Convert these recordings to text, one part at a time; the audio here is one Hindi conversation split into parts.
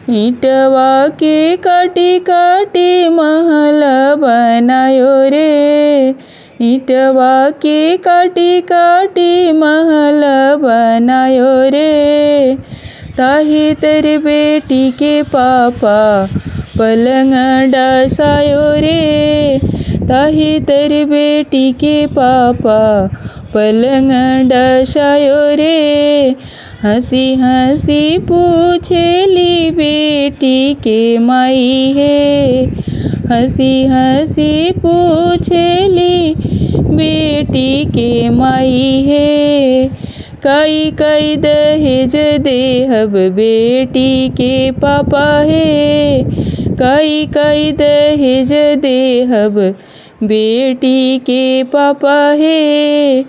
ईटवा के काटी काटी महल बनायो रे। ईटवा के काटी काटी महल बनायो रे। ताही तेरी बेटी के पापा पलंग डसायो रे। ताही तेरी बेटी के पापा पलंग डसायो रे। हंसी हंसी पूछेली बेटी के माई है। हंसी हंसी पूछेली बेटी के माई है। कई कई दहेज देहब बेटी के पापा है। कई कई दहेज देहब बेटी के पापा है।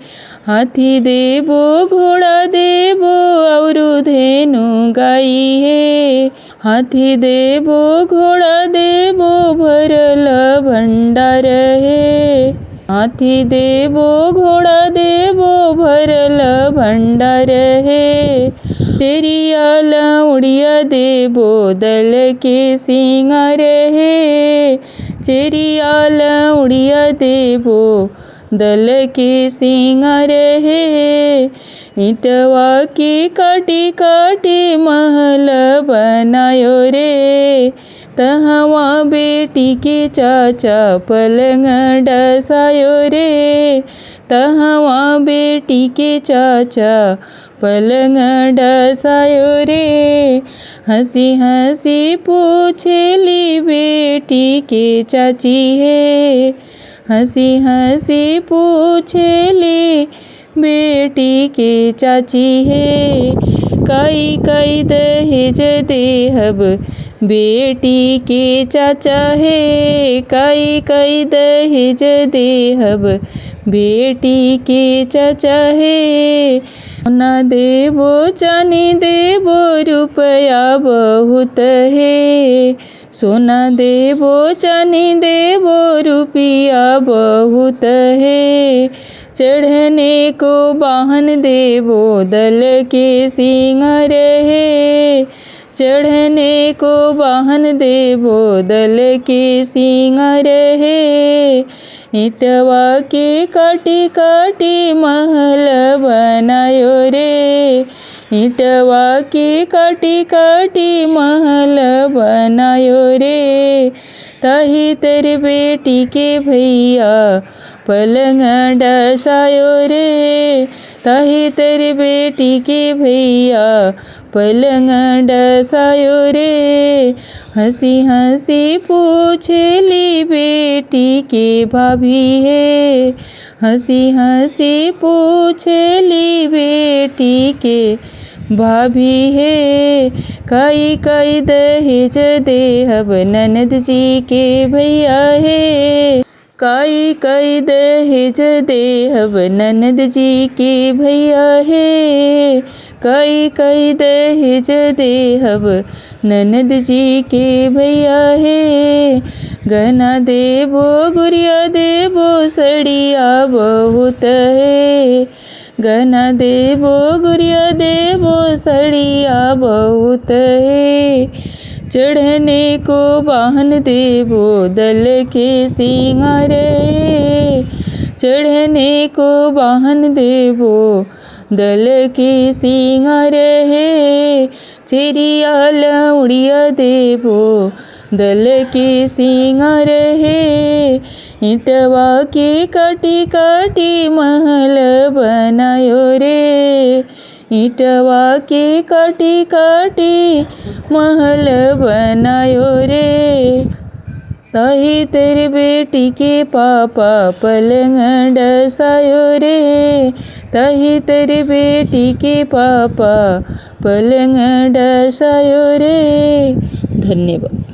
हाथी देबो घोड़ा देबो और धेनु गाई है। हाथी देबो घोड़ा देबो भरल भंडार है। हाथी देबो घोड़ा देबो भरल भंडार है। चेरिया लौड़िया देबो दल के सिंगार है। चेरिया लौड़िया देबो दल के सिंगार है। ईटवा के काटी काटी महल बनायो रे। तहवा बेटी के चाचा पलंग डसायो रे। तहवा बेटी के चाचा पलंग डसायो रे। हंसी हंसी पूछेली बेटी के चाची है। हंसी हंसी पूछेली बेटी के चाची है। कई कई दहेज देहब बेटी के चाचा है। कई कई दहेज देहब बेटी के चाचा है। सोना देबो चानी देबो रुपया बहुत है। सोना देबो चानी देबो रुपया बहुत है। चढ़ने को वाहन देबो दल के सिंगार है। चढ़ने को वाहन देबो दल के सिंगार है। ईटवा के काटी काटी महल बनायो रे। ईटवा के काटी काटी महल बनायो रे। ताही तेरी बेटी के भैया पलंग डसायो रे। ताही तेरी बेटी के भैया पलंग डसायो रे। हंसी हंसी पूछेली बेटी के भाभी है। हंसी हंसी पूछेली बेटी के भाभी है। कई कई दहेज देहब ननद जी के भैया है। कई कई दहेज देहब ननद जी के भैया है। कई कई दहेज देहब ननद जी के भैया है। गहना देबो गुड़िया देबो सड़िया बहुत है। गहना देबो गुड़िया देबो सड़िया बहुत है। चढ़ने को वाहन देबो दल के सिंगार है। चढ़ने को वाहन देबो दल के सिंगार है। चेरिया लौड़िया देबो दल के सिंगार है। ईटवा के काटी काटी महल बनायो रे। ईटवा के काटी काटी महल बनायो रे। ताही तेरी बेटी के पापा पलंग डसायो रे। ताही तेरी बेटी के पापा पलंग डसायो रे। धन्यवाद।